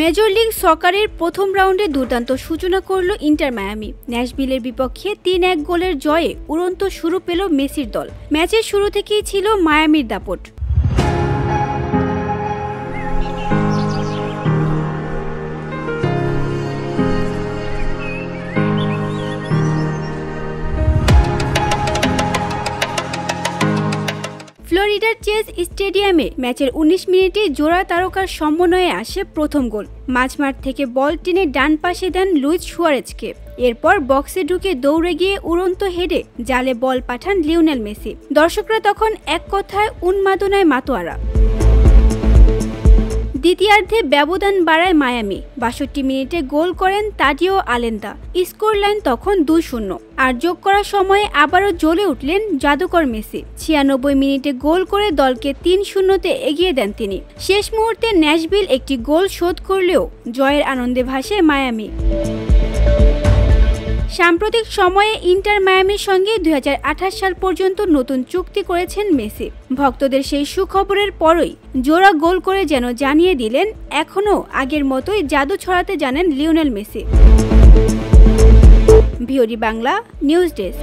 Major league সকারের প্রথম রাউন্ডে দুর্দান্ত সূচনা করল ইন্টার মায়ামি। ন্যাশভিলের বিপক্ষে ৩-১ গোলের জয়ে উড়ন্ত শুরু পেল মেসির দল। ম্যাচের শুরু থেকেই ছিল মায়ামির দাপট। ফ্লোরিডার চেজ স্টেডিয়ামে ম্যাচের ১৯ মিনিটে জোড়া তারকার সমন্বয়ে আসে প্রথম গোল। মাঝমাঠ থেকে বল টেনে ডান পাশে দেন লুইস সুয়ারেজকে। এরপর বক্সে ঢুকে দৌড়ে গিয়ে উড়ন্ত হেডে জালে বল পাঠান লিওনেল মেসি। দর্শকরা তখন এক কথায় উন্মাদনায় মাতোয়ারা। দ্বিতীয়ার্ধে ব্যবধান বাড়ায় মায়ামি। ৬২ মিনিটে গোল করেন তাডিও আলেন্দা। স্কোর লাইন তখন ২-০। আর যোগ করার সময়ে আবারও জ্বলে উঠলেন জাদুকর মেসি। ৯৬ মিনিটে গোল করে দলকে ৩-০-তে এগিয়ে দেন তিনি। শেষ মুহূর্তে ন্যাশভিল একটি গোল শোধ করলেও জয়ের আনন্দে ভাসে মায়ামি। সাম্প্রতিক সময়ে ইন্টার মায়ামির সঙ্গে ২০২৮ সাল পর্যন্ত নতুন চুক্তি করেছেন মেসি। ভক্তদের সেই সুখবরের পরই জোড়া গোল করে যেন জানিয়ে দিলেন এখনও আগের মতোই জাদু ছড়াতে জানেন Lionel Messi. VOD Bangla news desk.